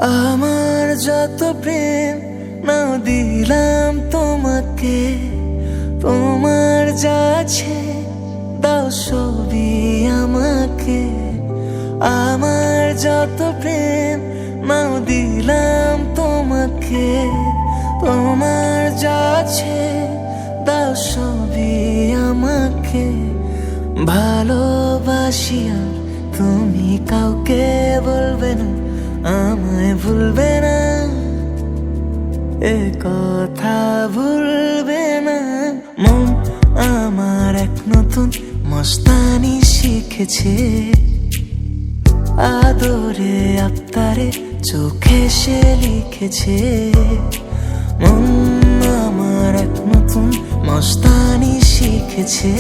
আমার যত প্রেম নাও দিলাম তোমাকে, তোমার যা আছে দাও সবই আমাকে। আমার যত প্রেম নাও দিলাম তোমাকে, তোমার যা আছে দাও সবই আমাকে। ভালোবাসি আর তুমি কাউকে বলবে না, আমায় ভুলবে না, এ কথা ভুলবে না। মন আমার এক নতুন মস্তানি শিখেছে, আদরে আপ্তারে চোখে সে লিখেছে। মন আমার এক নতুন মস্তানি শিখেছে।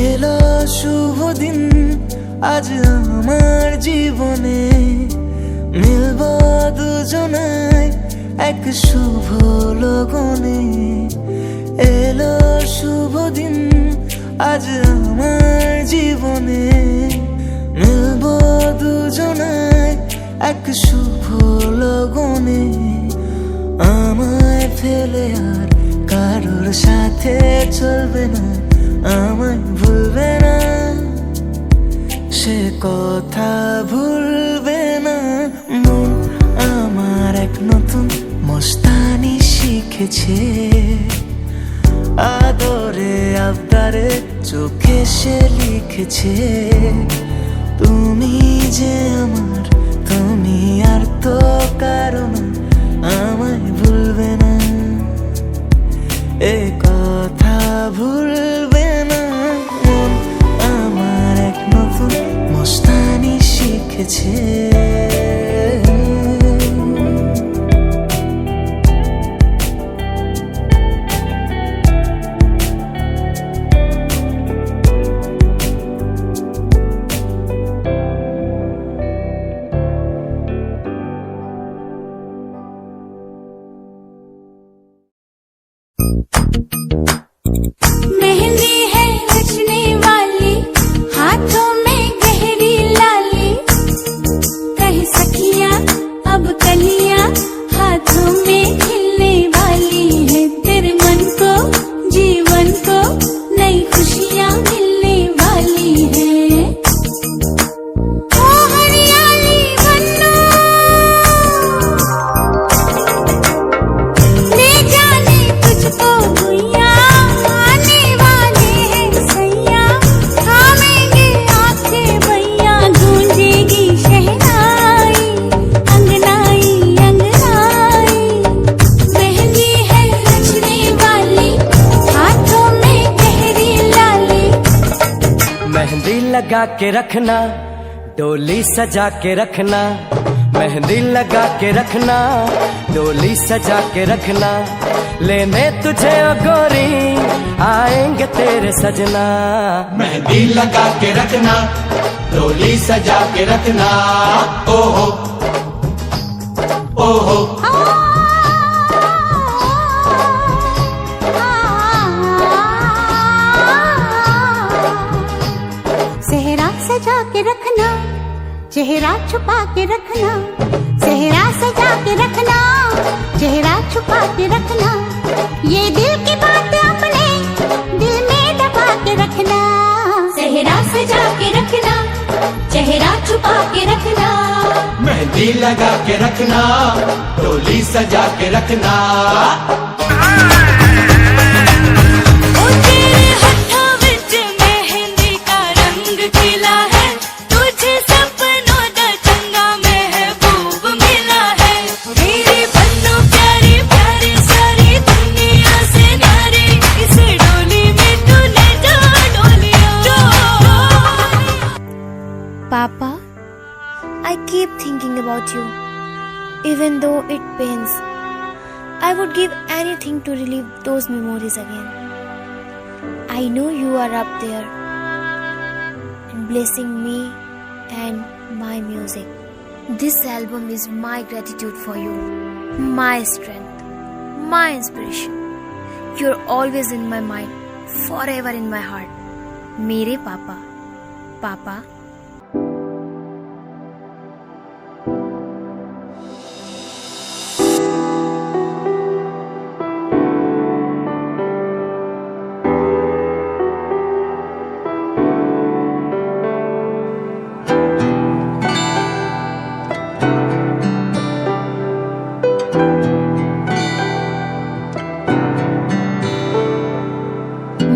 এলো শুভ দিন আজ আমার জীবনে, মিলব দুজনায় এক শুভ লগনে। এলো শুভ দিন আজ আমার জীবনে, মিলব দুজনায় এক শুভ লগনে। আমায় ফেলে আর কারোর সাথে চলবে না, আমায় ভুলবে না, সে কথা ভুলবে না। মন আমার এক নতুন মস্তানি শিখেছে, আদরে আবদারে চোখে সে লিখেছে। তুমি যে আমার, তুমি আর তো কারো না, আমায় ভুলবে না, এ কথা ভুলবে না। মন আমার এক নতুন মস্তানি শিখেছে। मेहंदी है रचने वाली, हाथों में गहरी लाली, कहीं सखियां अब कलियां हाथों में खिलने वाली है। तेरे मन को जीवन को नई खुशियां मिलने वाली है। ओ हरियाली बन्नो ले जाने तुझको भुइयां, आने वाले हैं सैया, थामेंगे आंखें भैया, गूंजेगी शहनाई अंगनाई अंगनाई। मेहंदी है रचने वाली, हाथों में गहरी लाली। मेहंदी लगा के रखना, डोली सजा के रखना, मेहंदी लगा के रखना, डोली सजा के रखना। लेने तुझे ओ गोरी आएंगे तेरे सजना। मेहंदी लगा के रखना, डोली सजा के रखना। ओहो ओहो सेहरा सजा के रखना, चेहरा छुपा के रखना, सेहरा सजा के रखना, चेहरा छुपा के रखना। ये दिल की बात अपने दिल में दबा के रखना। सेहरा सजा के रखना, चेहरा छुपा के रखना। मेहंदी लगा के रखना, डोली सजा के रखना। ओ तेरे हत्था विच मेहंदी का रंग खिला है, तुझे सपनों दा चंगा महबूब मिला है। तेरे बन्नों प्यारी प्यारी सारी दुनिया से न्यारी, इस डोली में तूने जो डोलिया। Papa, I keep thinking about you, even though it pains. I would give anything to relive those memories again. I know you are up there and blessing me and my music. This album is my gratitude for you, my strength, my inspiration. You're always in my mind, forever in my heart. Mere Papa. Papa.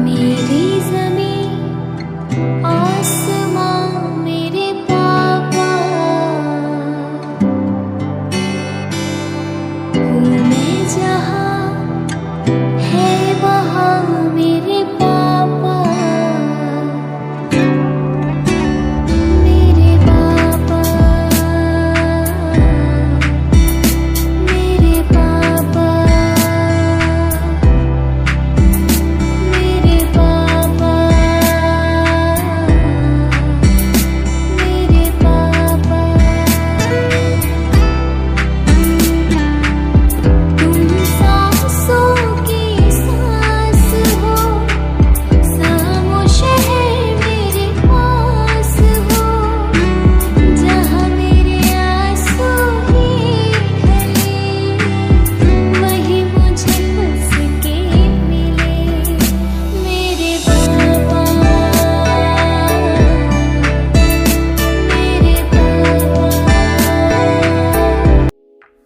मेरी ज़मीं आसमां मेरे पापा, हूँ मैं जहाँ है वहाँ मेरे पापा, मेरे पापा, मेरे पापा, मेरे पापा, मेरे पापा। तुम सांसों की सांस हो, खामोश है मेरे पास हो, जहाँ मेरे आंसू ही ढले, वहीं मुझे बस के मिले, मेरे पापा, मेरे पापा।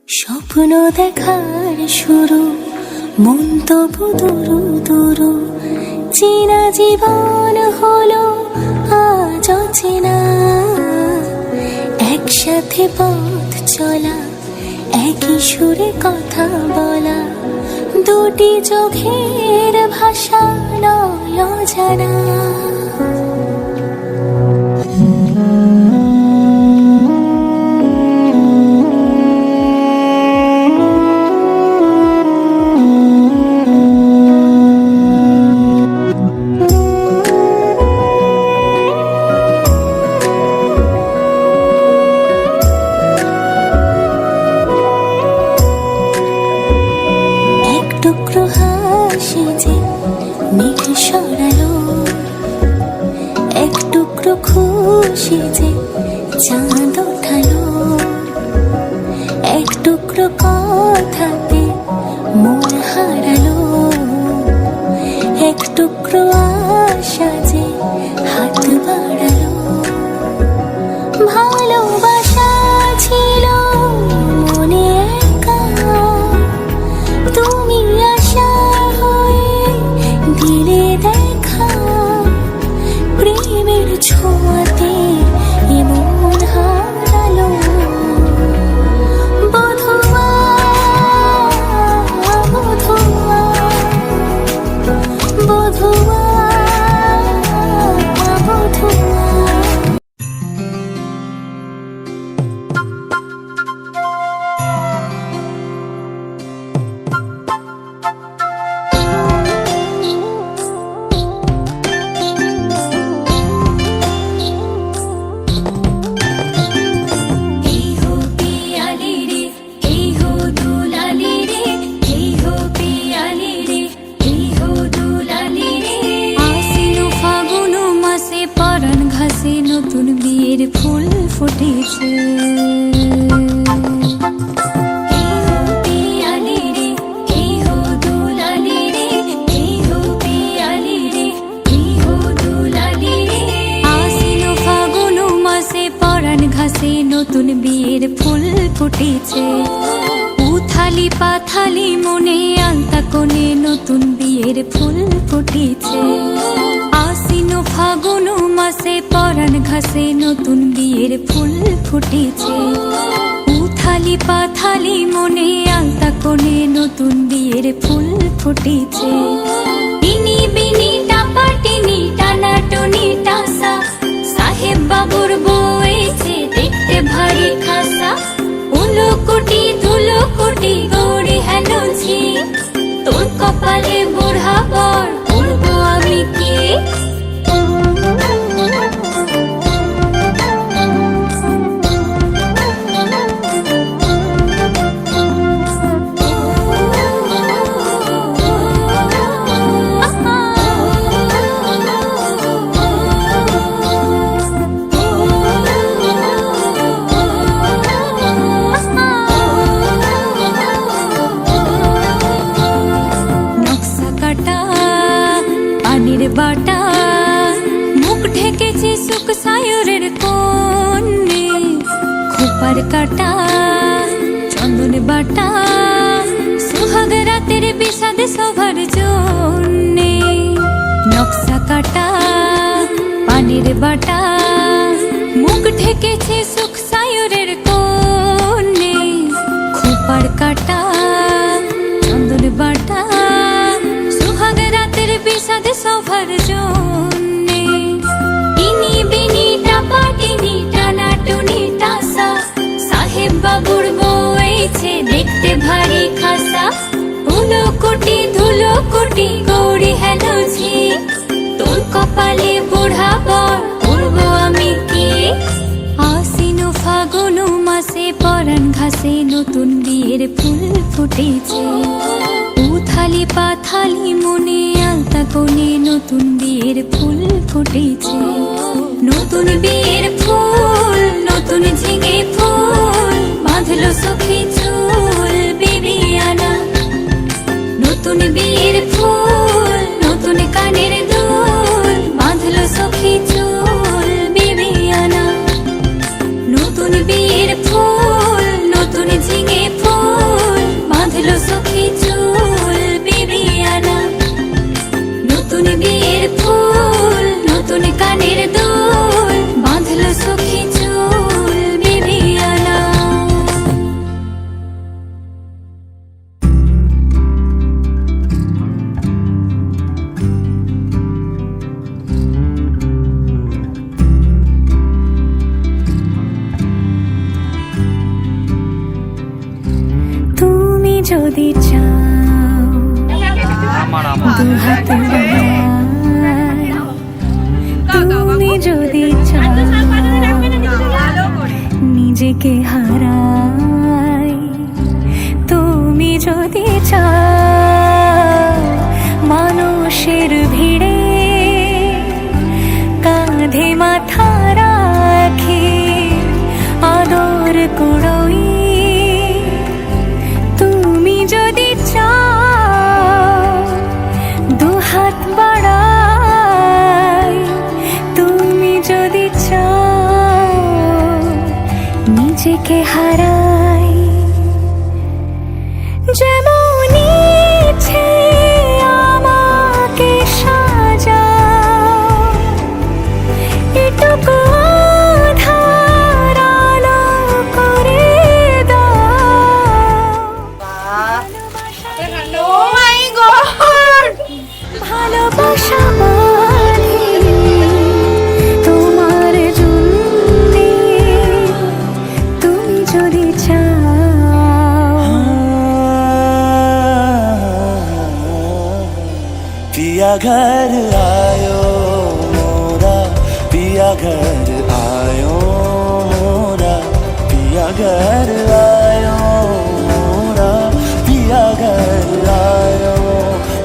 স্বপ্ন দেখার শুরু, মন তবু দুরু দুরু, চেনা জীবন হলো আজ অচেনা। একসাথে পথ চলা, একই সুরে কথা বলা, দুটি চোখের ভাষা নয় অজানা। এক টুকরো হাসি যে মেঘ সরালো, এক টুকরো খুশি যে চাঁদ ওঠালো, এক টুকরো কথাতে মন হারালো, এক টুকরো আশা যে হাত বাড়ালো। ভালোবাসা ছিল মনে একা, তুমি আশা হয়ে দিলে দেখা, প্রেমের ছোঁয়াতে এমন হারালো। বধুয়া বধুয়া বধুয়া বধুয়া। এই হো পিয়ালি রে, এই হো দুলালি রে, এই হো পিয়ালি রে, এই হো দুলালি রে। আশ্বিন ফাগুন মাসে পরাণ ঘাসে নতুন বিয়ের ফুল ফুটেছে। এই হো পিয়ালি রে, এই হো দুলালি রে, এই হো পিয়ালি রে, এই হো দুলালি রে। আশ্বিন ফাগুন মাসে পরাণ ঘাসে নতুন বিয়ের ফুল ফুটেছে। উথালি পাথালি মনে আলতা কোণে নতুন বিয়ের ফুল ফুটেছে। আশ্বিন ফাগুন মাসে পরাণ ঘাসে নতুন বিয়ের ফুল ফুটেছে। উথালি পাথালি মনে আলতা কোণে নতুন বিয়ের ফুল ফুটেছে। বিনি বিনি টাপাটিনি টানাটনি টাসা, সাহেব বাবুর বউয়েছে দেখতে ভারী খাসা। উলো কুটি ধুলো কুটি গৌরী হেন ঝি কপালে বুড়া বর উড়বো আমি কি বাটা মুখ ঢেকেছে সুখ সায়রের কোণে খোপার কাটা চন্দন বাটা সুহাগ রাতের বিষাদে সবার জন্যে নকশা কাটা পানির বাটা মুখ ঢেকেছে সুখ সায়রের কোণে খোপার কাটা চন্দন বাটা সুহাগ রাতের বিষাদে সবার জন্যে ইনি বিনি টাপাটিনি টানা টুনি টাসা সাহেব বাবুর বউ এইছে দেখতে ভারী খাসা ধুলো কোটি গৌরী হেলো ঝি তোর কপালে বুড়া বর উড়বো আমি কি আশ্বিন ফাগুন মাসে পরাণ ঘাসে নতুন বিয়ের ফুল ফুটেছে উথালি পাথালি মনে আলতা কোণে নতুন বিয়ের ফুল ফুটেছে নতুন বিয়ের ফুল নতুন ঝিঙে ফুল বাঁধলো সখী চুল বিবিয়ানা নতুন বিয়ের ফুল নতুন কানের দুল বাঁধলো সখী চুল বিবিয়ানা নতুন বিয়ের ফুল নতুন ঝিঙে ফুল বাঁধলো সখী চুল বিবিয়ানা নতুন বিয়ের ফুল নতুন কানের দুল বাঁধলো সখী চুল বিবিয়ানা তুমি যদি চাও দুহাত বাড়াই, তুমি যদি চাও নিজেকে হারাই, তুমি যদি চাও মানুষের ভিড়ে কাঁধে মাথা রাখি আদর কুড়োই, তুমি যদি চাও দুহাত বাড়াই, তুমি যদি চাও নিজেকে হারাই, যেমন ইচ্ছে আমাকে সাজাও, এটুকু আধার আলো করে দাও। ভালোবাসা বাঁধি তোমার জন্যে, তুমি যদি চাও। पिया घर आयो मोरा, पिया घर आयो मोरा, पिया घर आयो मोरा, पिया घर आयो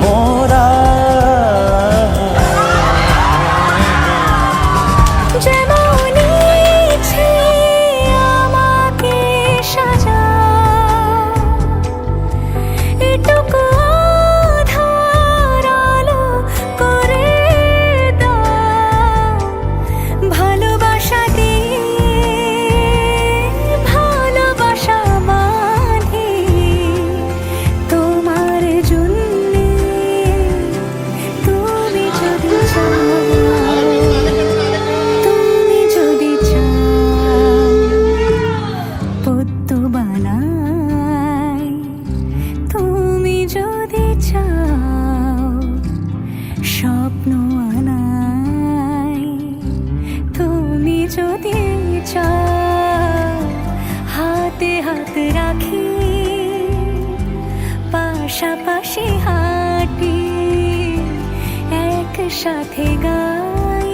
मोरा। যেমন ইচ্ছে আমাকে সাজাও, এটুকু আধার আলো করে দাও। ভালোবাসা দিয়ে ভালোবাসা বাঁধি তোমার জন্যে, তুমি যদি চাও, তুমি যদি চাও পদ্ম বানাই, তুমি যদি চাও স্বপ্ন আনাই, তুমি যদি চাও হাতে হাত রাখি পাশাপাশি হাত সাথে গাই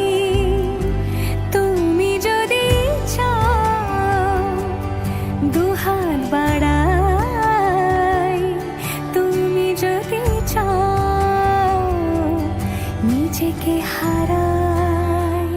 তুমি যদি চাও দুহাত বাড়াই তুমি যদি চাও নিজেকে হারাই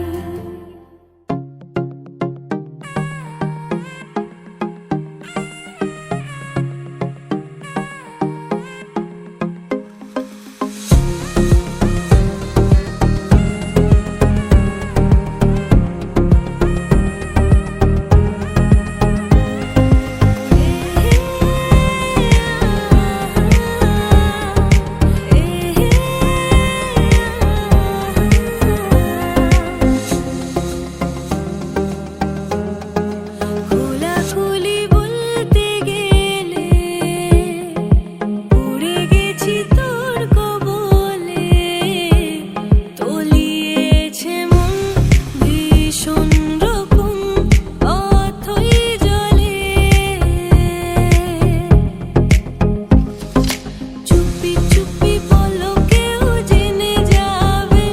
খোলাখুলি বলতে গেলে পড়ে গেছি তোর কবলে তলিয়েছে মন ভীষণ রকম অথই জলে চুপি চুপি বলো কেউ জেনে যাবে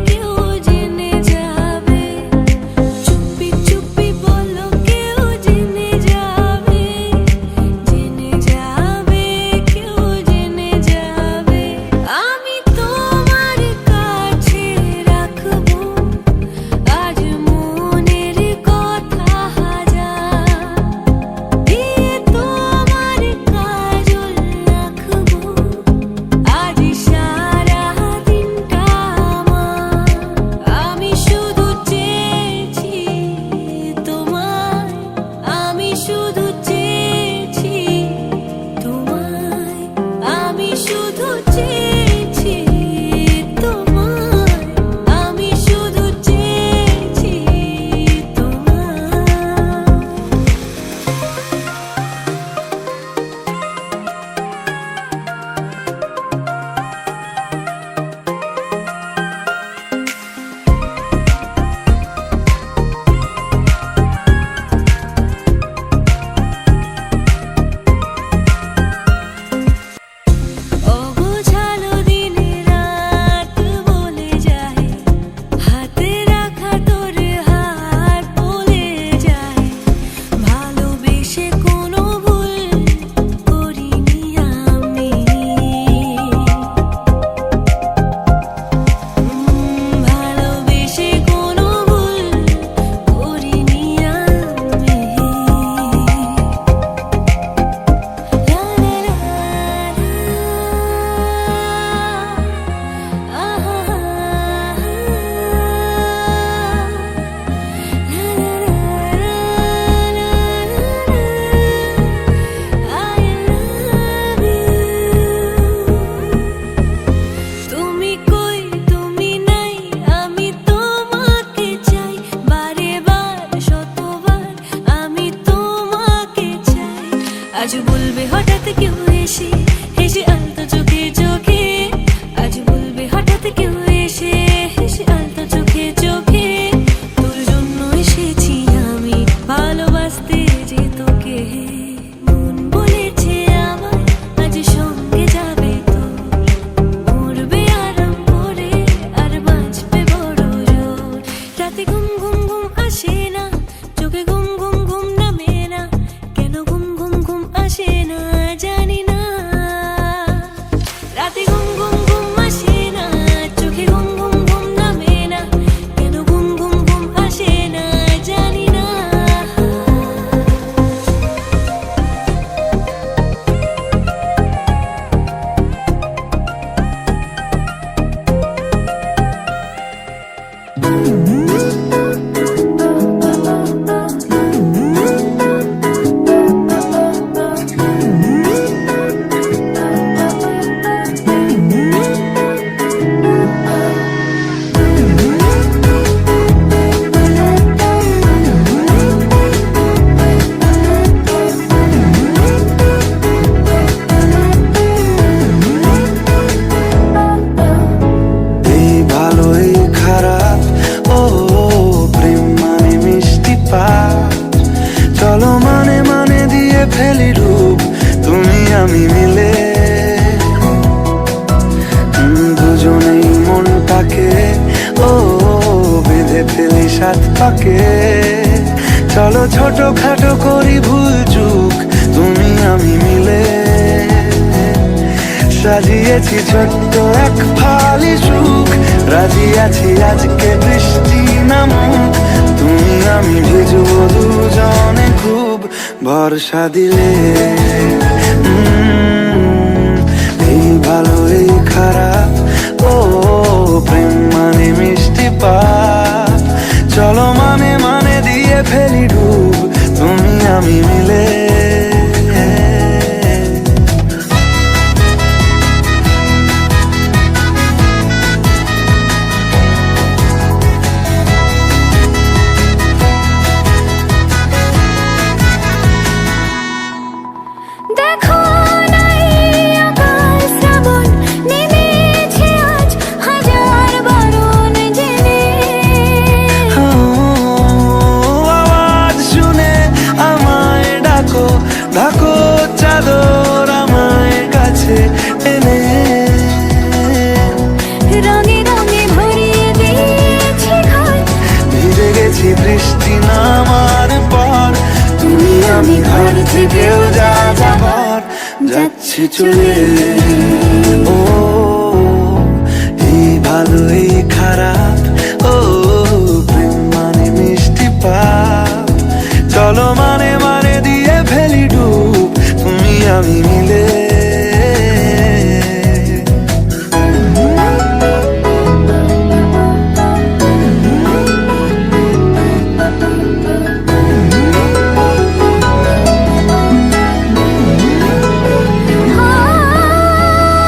কেউ জেনে যাবে চুপি চুপি বলো কেউ জেনে যাবে কেউ জেনে যাবে আমি তোমার কাছে রাখবো আজ মনের কথা হাজার দিয়ে তোমার কাজল রাখবো আজ সারা দিনটা আমার আমি শুধু চেয়েছি তোমায় আমি শুধু চেয়েছি তোমায় আমি শুধু চেয়েছি তোমায় আমি শুধু চেয়েছি তোমায় অগোছালো দিনে রাত বলে যায় হাতে রাখা তোর হাত বলে যায় ভালোবেসে কোনো ভুল করিনি আমি ভালোবেসে কোনো ভুল করিনি আমি তুমি কই তুমি নাই আমি তোমাকে চাই বারে বার শতবার আমি তোমাকে চাই আজ বলবে হঠাৎ কেউ এসে হেসে আলতো চোখে চোখে আজ বলবে হঠাৎ কেউ এসে হেসে আলতো চোখে চোখে তোর জন্য এসেছি আমি ভালোবাসতে যে তোকে মন বলেছে আমার আজ সঙ্গে যাবে তোর মরবে আরাম করে আর বাঁচবে বড় জোর রাতে ঘুম ঘুম ঘুম আসে না চোখে ঘুম ঘুম ঘুম নামে না কেন ঘুম ঘুম ঘুম আসে না জানি না রাতে ঘুম ঘুম ঘুম আসে না চোখে ঘুম ঘুম ঘুম নামে না কেন ঘুম ঘুম ঘুম আসে না জানি না ফেলি রূপ তুমি আমি মিলে ফাঁকে চলো ছোটখাটো করি ভুল চুক তুমি আমি মিলে সাজিয়েছি ছোট্ট এক ফালি সুখ রাজি আছি আজকে বৃষ্টি নামুক তুমি আমি ভিজবো দুজনে খুব ভরসা দিলে এই ভালো এই খারাপ ও প্রেম মানে মিষ্টি পাপ চলো মানে মানে দিয়ে ফেলি ডুব তুমি আমি মিলে দেখো নাই আকাশ শ্রাবণ নেমেছে আজ হাজার বারণ জেনে আওয়াজ শুনে আমায় ডাকো ডাকো চাদর আমায় কাছে এনে রঙে রঙে ভরিয়ে দিয়েছি ঘর ভিজে গেছি বৃষ্টি নামার পর তুমি আমি ঘর থেকেও যা যাবার যাচ্ছি চলে ও এই ভালো এই খারাপ ও প্রেম মানে মিষ্টি পাপ চলো মানে মানে দিয়ে ফেলি ডুব তুমি আমি মিলে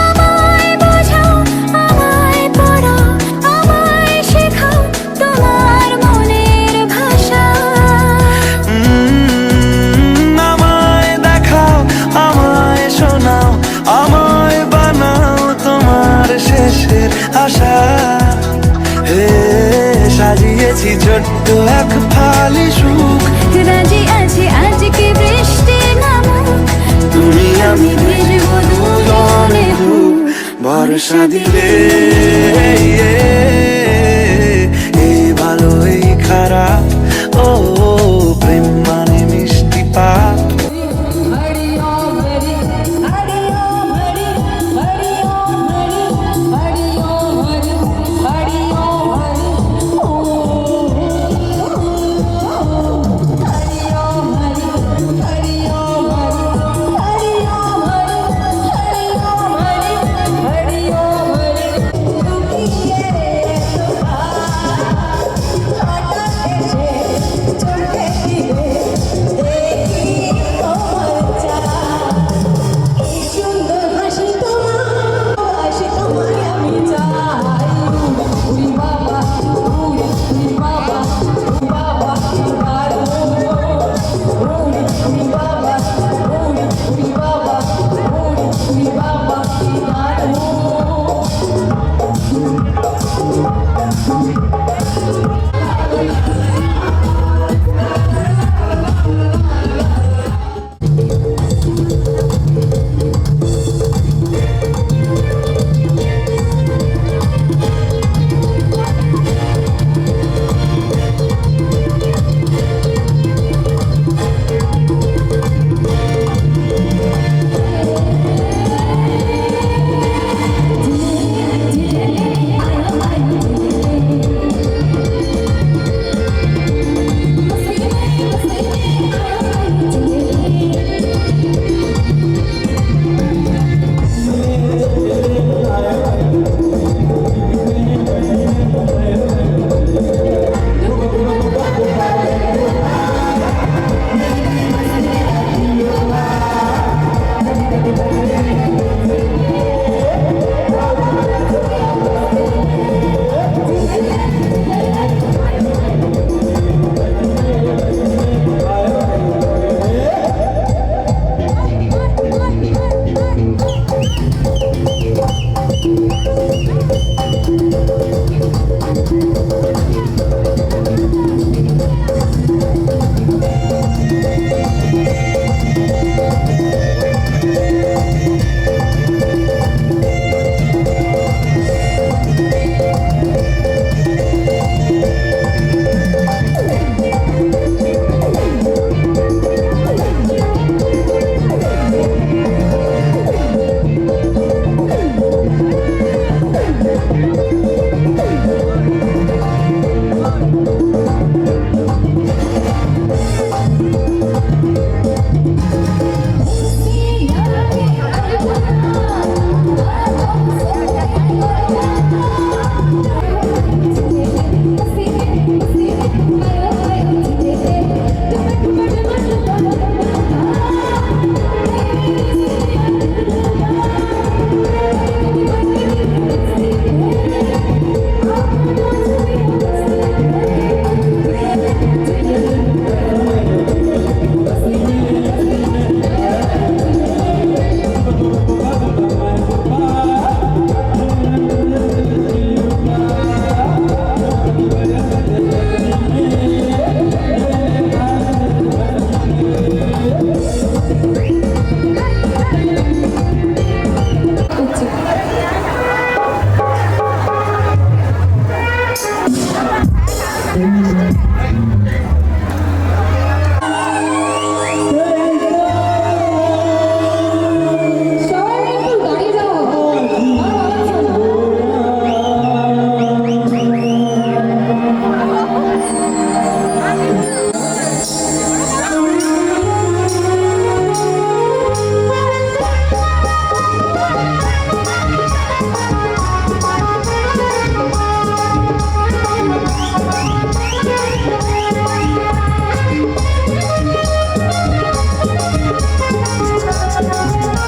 আমায় বোঝাও আমায় পড়াও আমায় শেখাও তোমার মনের ভাষা আমায় দেখাও আমায় শোনাও আমায় বানাও তোমার শেষের আশা হে সাজিয়েছি ছোট্ট এক ফালি সুখ রাজি আছি আজকে বৃষ্টি নামুক তুমি আমি ভিজবো দুজনে খুব ভরসা দিলে এই ভালো এই খারাপ ও প্রেম মানে মিষ্টি পাপ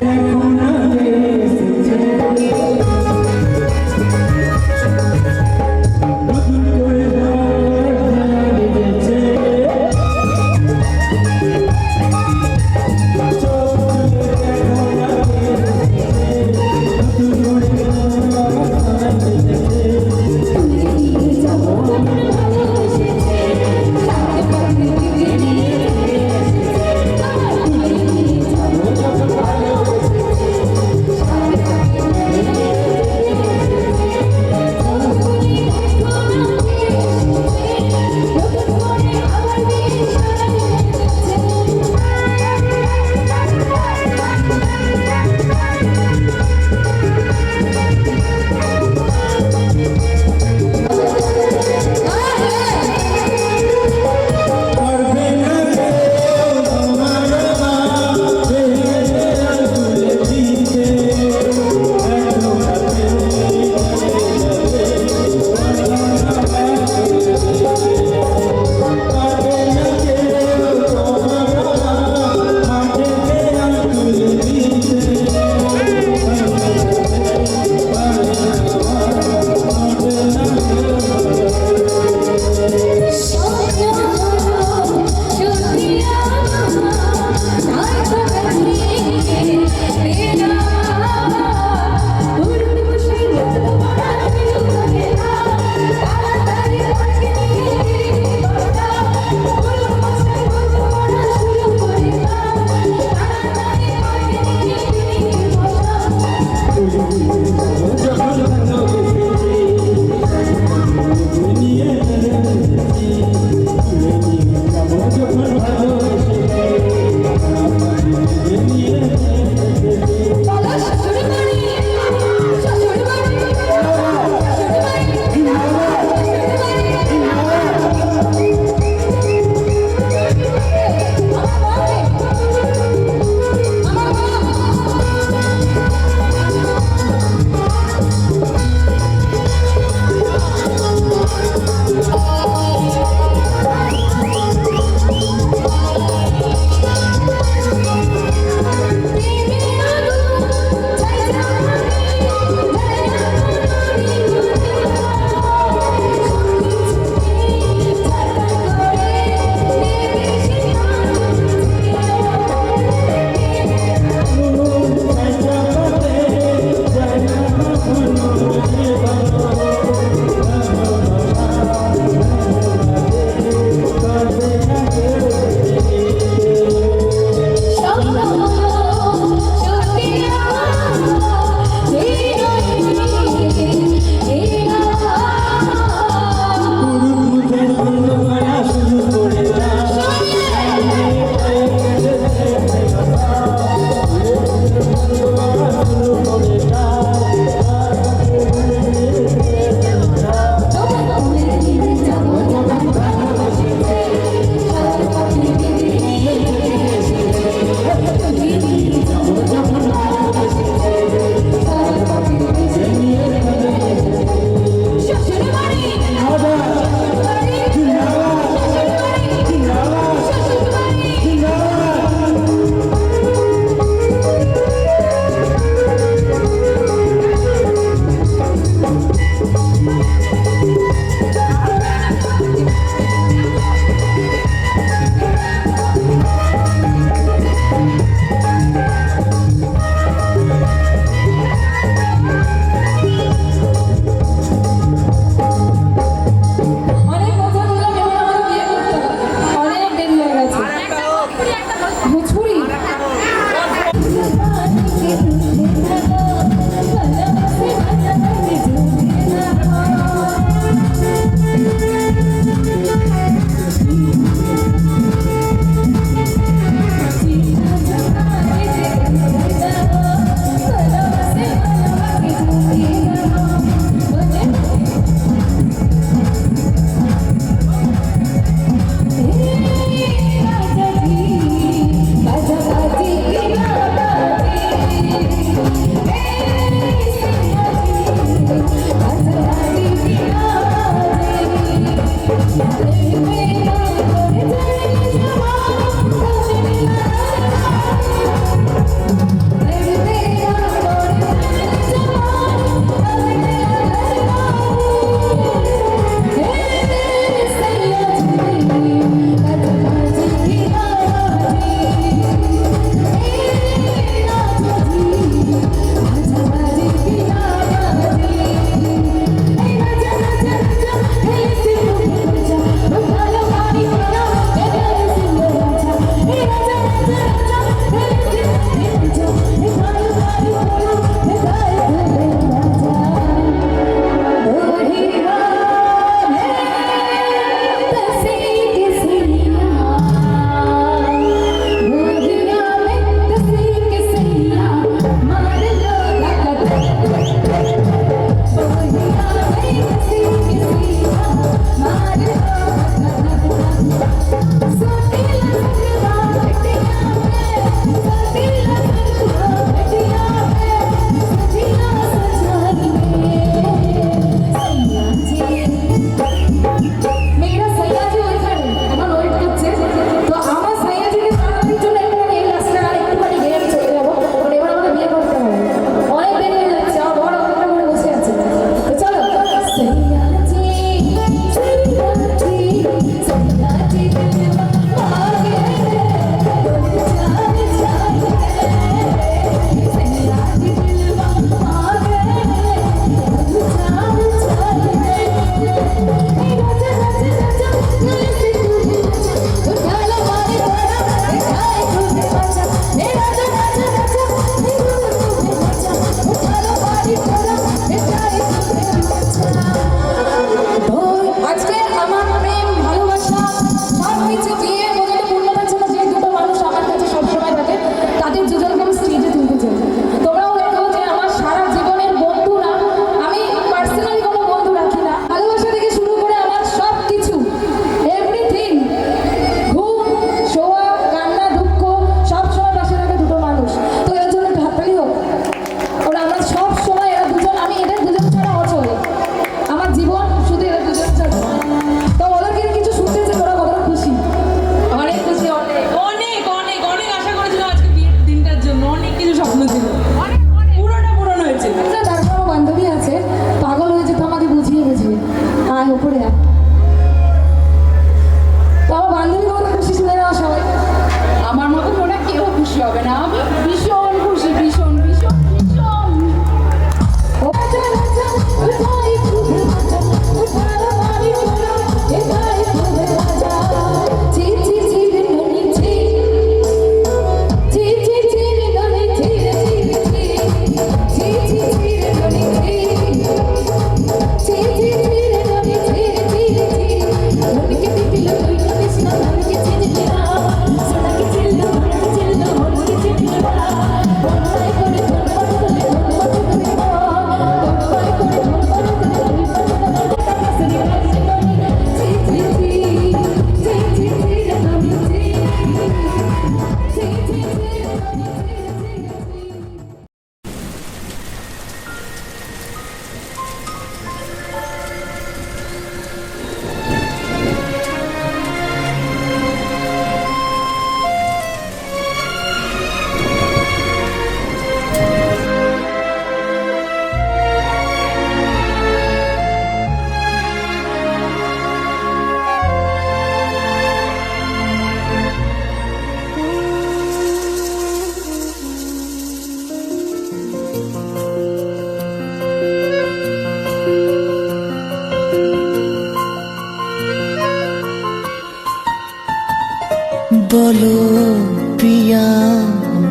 Hey!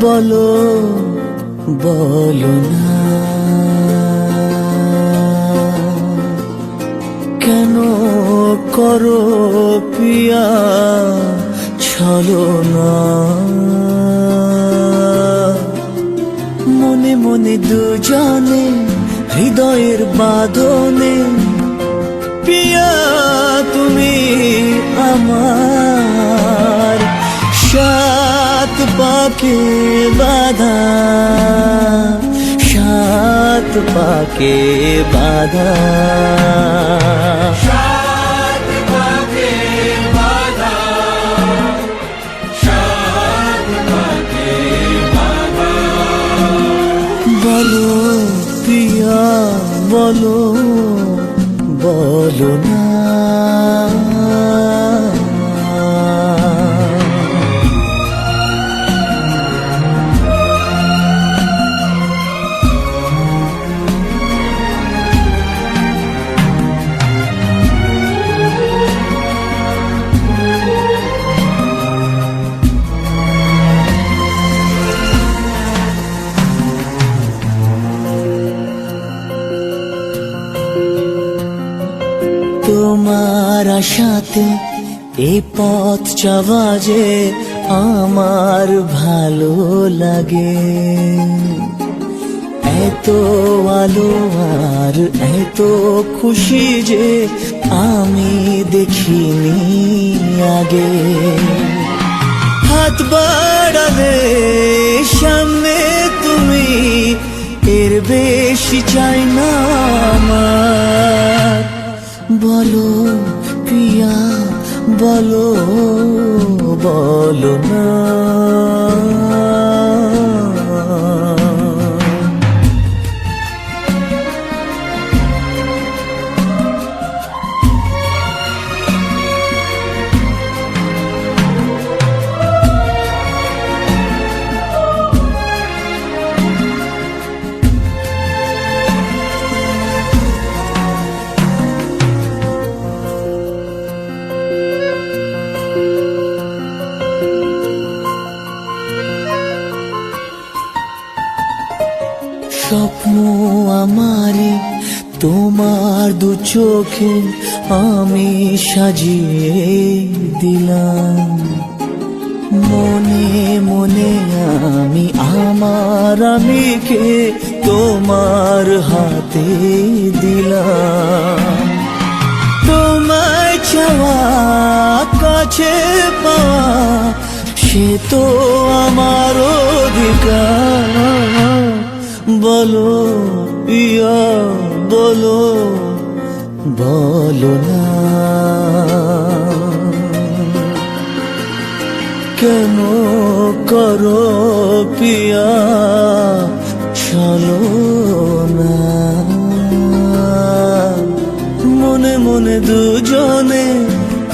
বলো বলো না কেন করো পিয়া ছলনা মনে মনে দুজনে হৃদয়ের বাঁধনে পিয়া তুমি আমার সাত পাকে বাঁধা সাত পাকে বাঁধা বলো প্রিয়া বলো বলো না তোমার আশাতে এই পথ চাওয়া যে আমার ভালো লাগে এত আলো আর এত খুশি যে আমি দেখিনি আগে হাত বাড়ালে সামনে তুমি এর বেশি চাই না আমার বলো প্রিয়া বলো বলো না স্বপ্ন আমারে তোমার দু চোখে আমি সাজিয়ে দিলাম মনে মনে আমি আমার আমিকে তোমার হাতে দিলাম তোমায় চাওয়া কাছে পাওয়া সে তো আমার অধিকার বলো ইয়া বলো বলো না কেন করো পিয়া চলো না মনে মনে দুজনে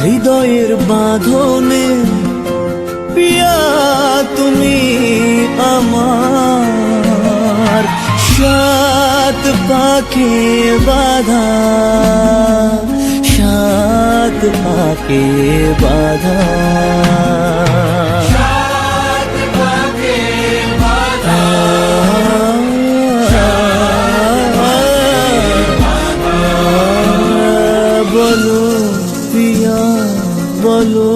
হৃদয়ের বাঁধনে পিয়া তুমি আমার সাত পাকে বাঁধা সাত পাকে বাঁধা বলো প্রিয়া বলো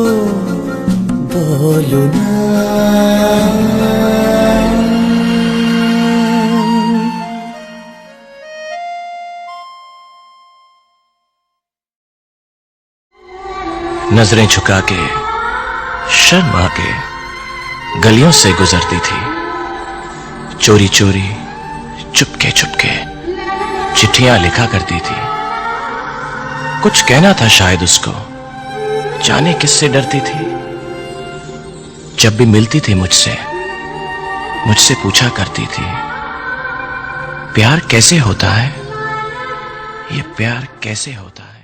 বলো না नजरें झुका के शर्मा के गलियों से गुजरती थी चोरी चोरी चुपके चुपके चिट्ठियां लिखा करती थी कुछ कहना था शायद उसको जाने किससे डरती थी जब भी मिलती थी मुझसे पूछा करती थी प्यार कैसे होता है ये प्यार कैसे होता है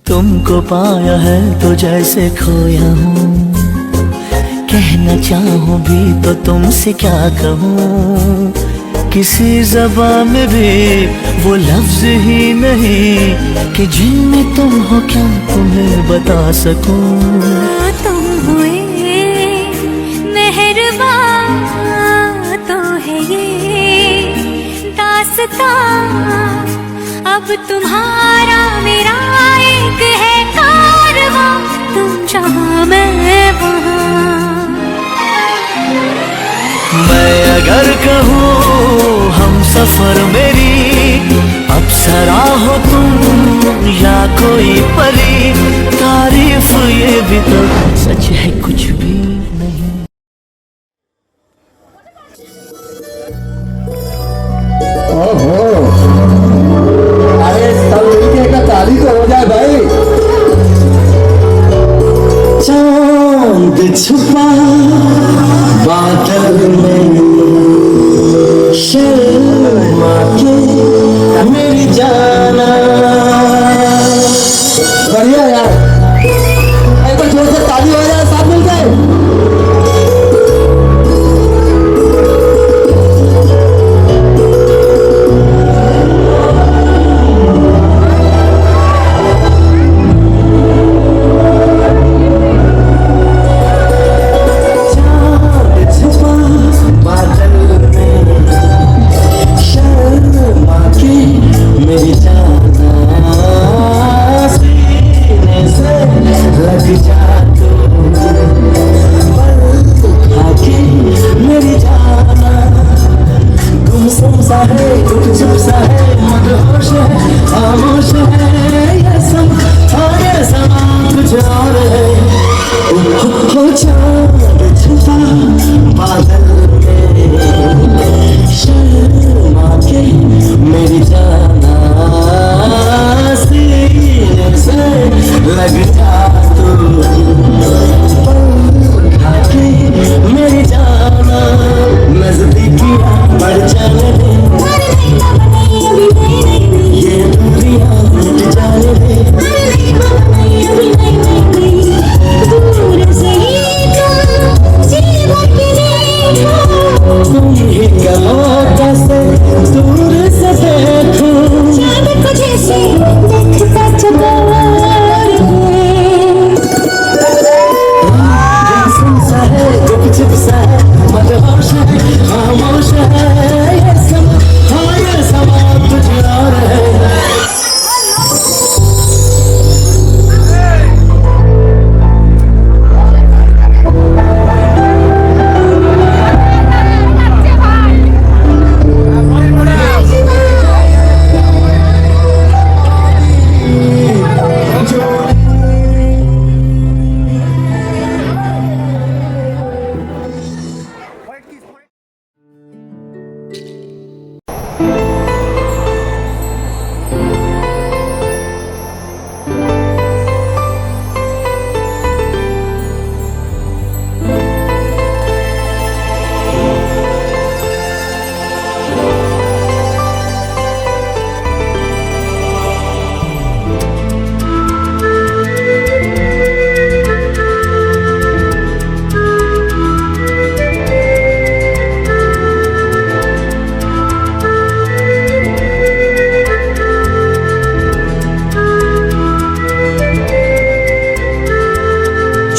तुमको पाया है तो जैसे खोया हूँ कहना चाहूँ भी तो तुमसे क्या कहूँ, किसी ज़बान में भी वो लफ्ज ही नहीं कि जिनमें तुम हो क्या तुम्हें बता सकूं। तुम हुए मेहरबान तो है ये दास्तां, अब तुम्हारा मेरा एक है कारवां, तुम जहाँ मैं वहाँ। मैं अगर कहूँ हम सफर मेरी अप्सरा हो तुम या कोई परी, तारीफ ये भी तो सच है कुछ भी नहीं। ओहो, अरे सब मिलके का ताली तो हो जाए भाई। चांद छुपा बादल में, शर्मा के मेरी जाना। बढ़िया यार, एक बार जोर से ताली हो जाए सब मिल गए।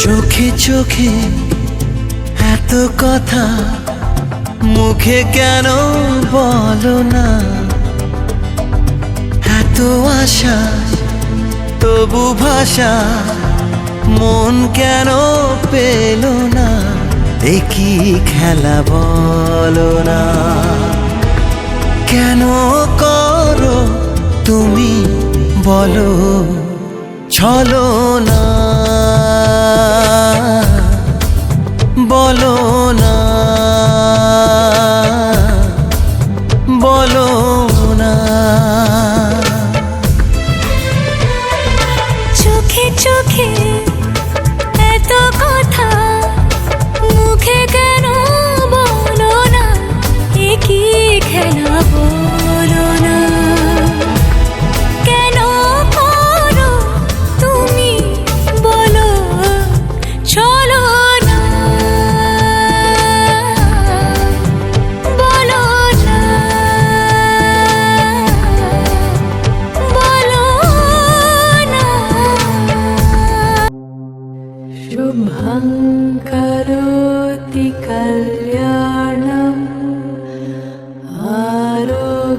চোখে চোখে এত কথা মুখে কেন বলো না, এত আশা তবু ভাষা মন কেন পেল না, একই খেলা বলো না, কেন করো তুমি বলো ছলো না, বলো না, বলো না। চোখে চোখে এত কথা মুখে কেন বলো না, একই খেলা বলো না, কেন করো তুমি বলো চলো না।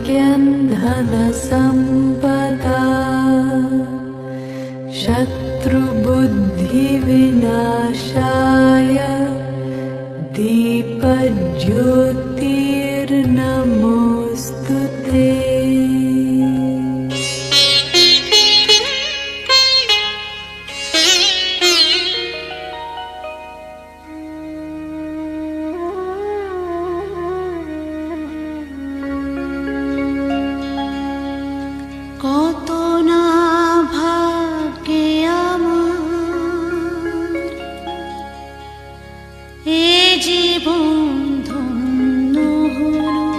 জ্ঞান ধন সম্পদা শত্রু বুদ্ধি বিনাশায় দীপজ্যোতির্নমোস্তুতে। কত না ভাগ্যে আমার এ জীবন ধন্য হলো,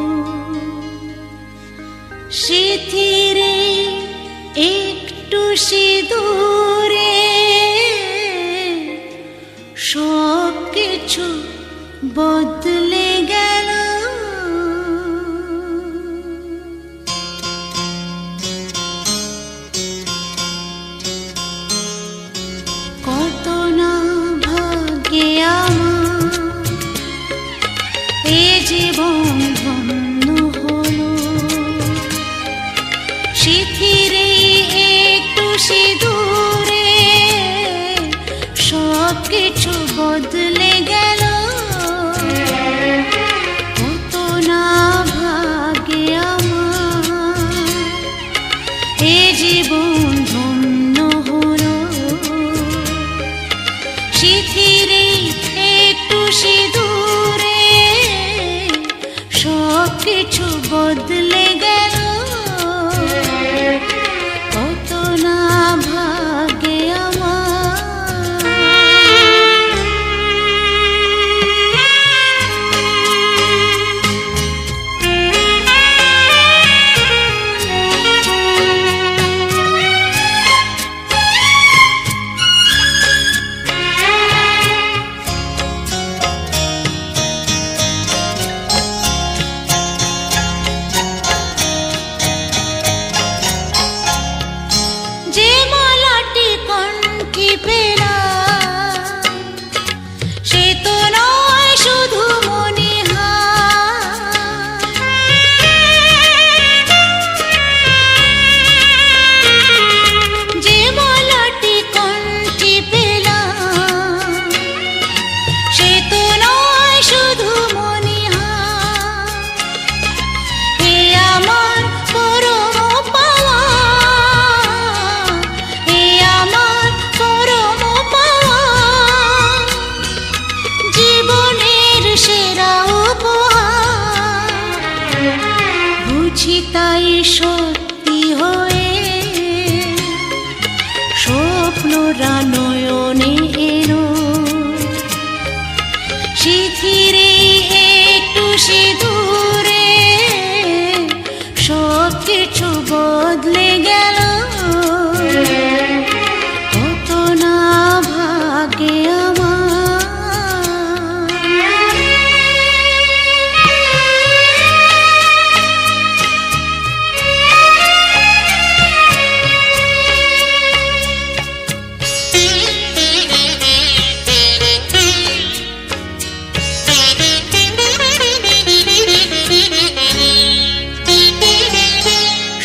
স্মৃতিরে একটু সিঁদুরে সব কিছু বদলে গেল। কত না ভাগ্যে আমার এ জীবন ধন্য হলো, স্মৃতিরে একটু সিঁদুরে সব কিছু বদলে গেল। কত না ভাগ্যে আমার এ জীবন ধন্য হলো, স্মৃতিরে একটু সিঁদুরে সব কিছু বদলে গেল। কত না ভাগ্যে আমার। যে মালাটি কণ্ঠে পেলাম সে তো নয় শুধু মণিহার। যে মালাটি কণ্ঠে পেলাম সে তো নয় শুধু মণিহার। এ আমার পরম পাওয়া, এ আমার পরম পাওয়া, জীবনের সেরা উপহার। বুঝি তাই সত্যি হয়ে স্বপ্নরা নয়নে এলো, স্মৃতিরে একটু সিঁদুরে সব কিছু বদলে গেল। কত না ভাগ্যে আমার।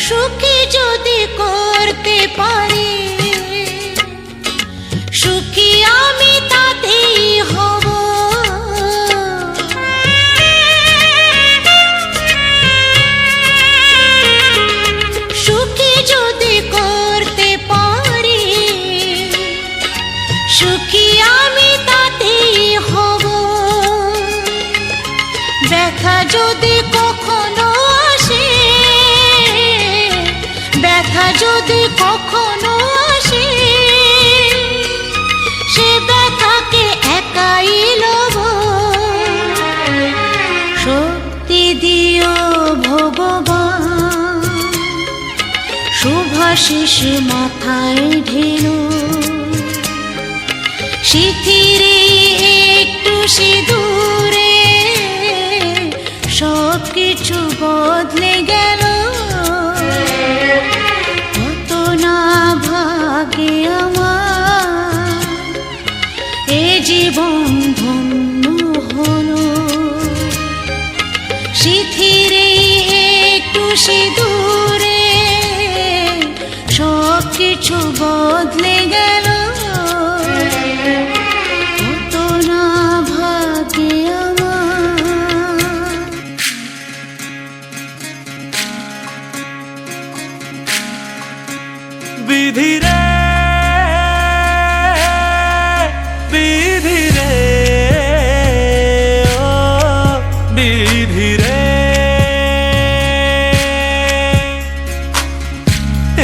সুখী যদি করতে পারি, সুখী আমি তাতেই হব। সুখী যদি করতে পারি, সুখী আমি তাতেই হব। ব্যথা যদি কখনো আসে, ব্যথা যদি কখনো আসে, সে ব্যথাকে একাই লব। শক্তি দিও ভগবান, শুভাশিস মাথায় ঢেলো, স্মৃতিরে একটু সিঁদুরে সব কিছু বদলে গেল। কত না ভাগ্যে আমার এ জীবন ধন্য হলো, স্মৃতিরে একটু বিধি রে বিধি রে ও বিধি রে,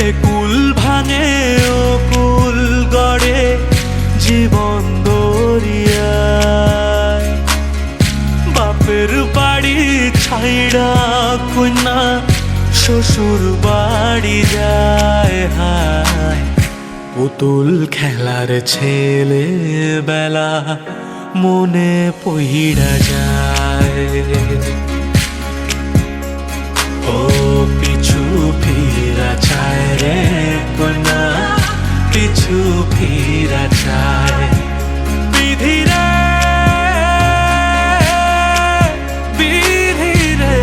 এ কুল ভাঙে ও কুল গড়ে জীবন দরিয়ায়, বাপের বাড়ি ছাইড়া কন্যা শ্বশুর বাড়ি যায় হায়, পুতুল খেলার ছেলে বেলা মনে পইড়া যায়, ও পিছু ফিরা চায় রে কন্যা পিছু ফিরা চায়, বিধি রে বিধি রে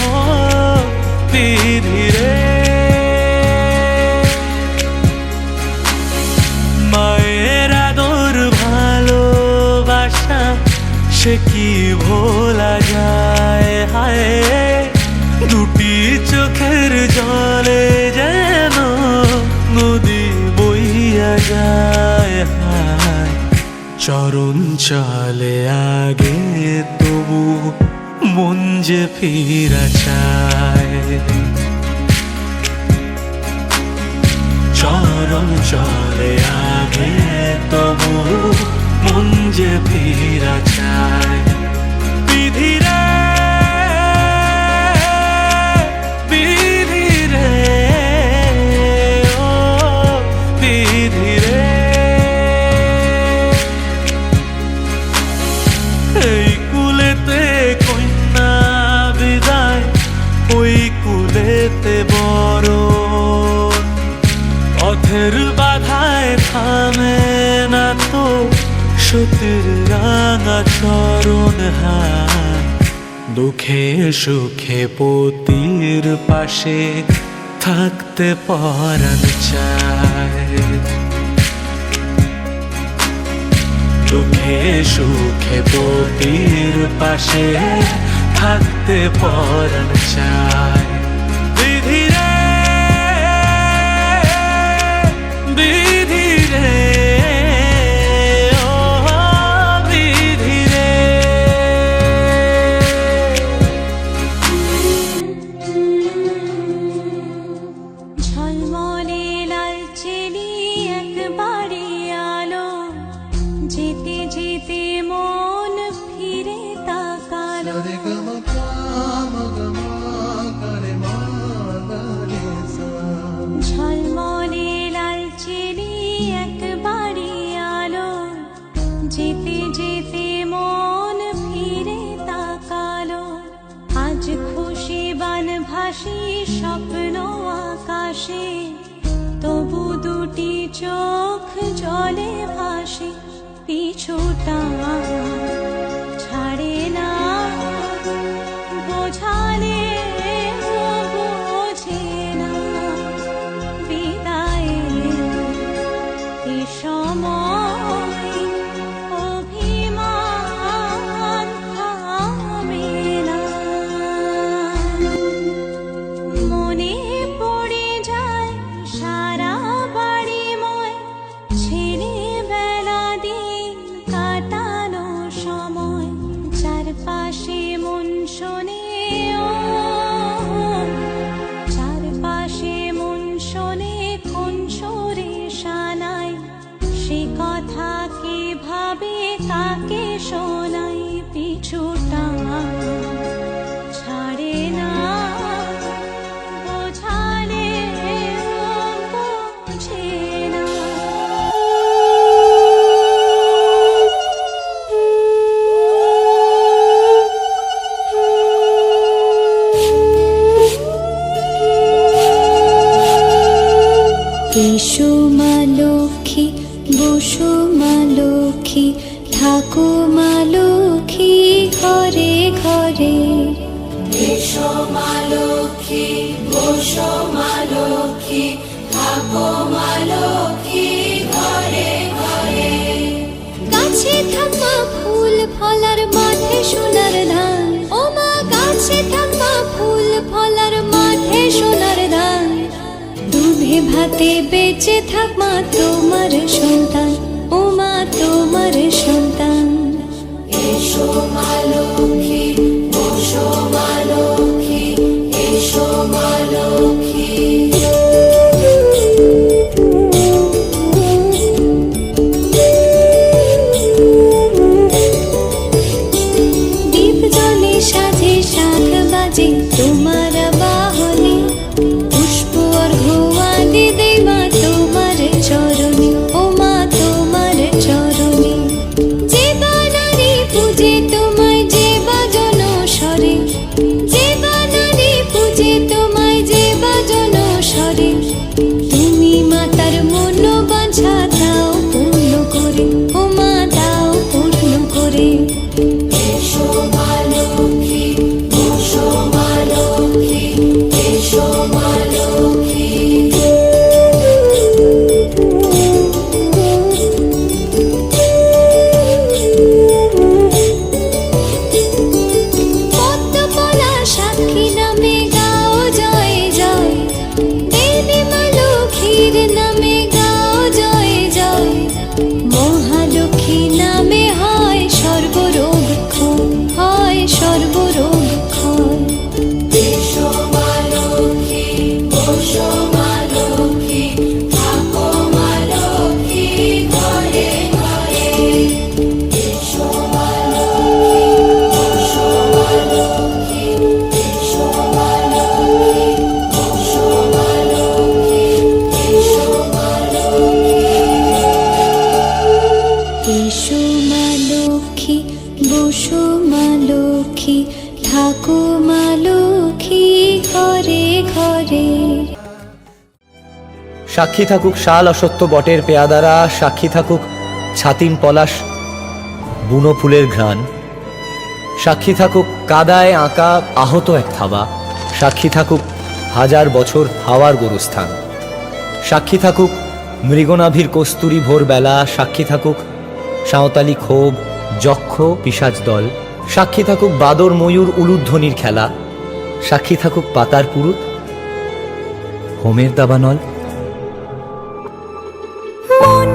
ও বিধি রে, মায়ের আদর ভালোবাসা সে কি ভোলা যায় হায়, দুটি চোখের জলে যেন নদী বইয়া যায় হায়, চরণ চলে আগে তবু মন যে ফিরা চায়, চরণ চলে আগে তবু মন যে ফিরা চায়, বিধি রে বিধি রে ও বিধি রে, এই কুলেতে কন্যা বিদায় ওই কুলেতে বড়, পথের বাধায় থামে না তো সতীর রাঙা চরণ হায়, দুঃখে সুখে পতির পাশে থাকতে পরাণ চায়, দুঃখে সুখে পতির পাশে থাকতে পরাণ চায়, বিধি রে বিধি রে ও বিধি রে, ঝলমলে লালচেলি একবারে আলো, যেতে যেতে মন ফিরে তাকালো, ঝলমলে লালচেলি একবারে আলো, যেতে যেতে মন ফিরে তাকালো, আজ খুশি বান ভাসি স্বপ্ন আকাশে, তবু দুটি চোখ জলে ভাসে, পিছুটা ছাড়ে না বোঝালে বোঝে না, বিদায়ের এ সময় অভিমান থামে না, মনে পড়ে যায় সারা বাড়িময় ছেলেবেলা দিন কাটানো সময়, চারপাশে মন শোনে ও চারপাশে মন শোনে কোন সুরে শানাই, সে কথা কে ভাবে কাকে শোনাই, পিছুটা ছাড়ে না বোঝালে বোঝে না। এসো মা লক্ষ্মী, বসো মা লক্ষ্মী, থাকো মা লক্ষ্মী ঘরে ঘরে, এসো মা লক্ষ্মী, বসো মা লক্ষ্মী, থাকো মা লক্ষ্মী ঘরে ঘরে, গাছে থাকা ফুল ফলার মাঠে সোনার ধান, ও মা গাছে থাকা ফুল ফলার মাঠে সোনার ধান, দুধে ভাতে বেঁচে থাক মা তোমার সন্তান, ও মা তোমার সন্তান। এসো মা লক্ষ্মী, বসো মা লক্ষ্মী, এসো মা লক্ষ্মী। দীপ জ্বলে সাজে শাখ বাজে তোমার বাহনে, পুষ্প অর্ঘ্য আদি দেই মা তোমার চরণে, ও মা তোমার চরণে। যে বানারি পূজে তোমায় যে বাজন স্বরে, যে বানারি পূজে তোমায় যে বাজন স্বরে, তুমি মাতার মন বাঞ্ছা দাও পূর্ণ করে, ও মা দাও পূর্ণ করে। এসো মা লক্ষ্মী, বসো মা লক্ষ্মী, এসো মা লক্ষ্মী। পদ্মপলা সাক্ষী নামে গাও জয় জয়, দেবী মা লক্ষ্মীর নামে গাও জয় জয়। মহালক্ষ্মী নামে হয় সর্বরোগ ক্ষয়, হয় সর্বরোগ ক্ষয়। এসো মা লক্ষ্মী, বসো মা লক্ষ্মী, থাকো মা লক্ষ্মী ঘরে ঘরে। এসো মা লক্ষ্মী, বসো মা লক্ষ্মী, এসো মা লক্ষ্মী, বসো মা লক্ষ্মী, এসো মা লক্ষ্মী। এসো মা লক্ষ্মী, বসো মা লক্ষ্মী, থাকো মা লক্ষ্মী ঘরে ঘরে। সাক্ষী থাকুক শাল অসত্য বটের পেয়াদারা, সাক্ষী থাকুক ছাতিম পলাশ বুনো ফুলের ঘ্রাণ, সাক্ষী থাকুক কাদায় আঁকা আহত এক থাবা, সাক্ষী থাকুক হাজার বছর হাওয়ার গোরস্থান, সাক্ষী থাকুক মৃগনাভির কস্তুরী ভোরবেলা, সাক্ষী থাকুক সাঁওতালি ক্ষোভ যক্ষ পিশাচ দল, সাক্ষী থাকুক বাদর ময়ূর উলুধ্বনির খেলা, সাক্ষী থাকুক পাতার পুরুত হোমের দাবানল। মন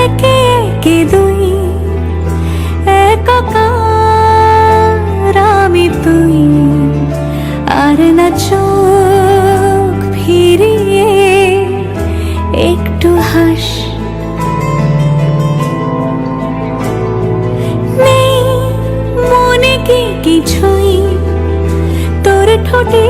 একে একে দুই, একাকার আমি তুই, আর না চোখ ফিরিয়ে একটু হাস। নেই মনে কি কিছুই তোর ঠোঁটে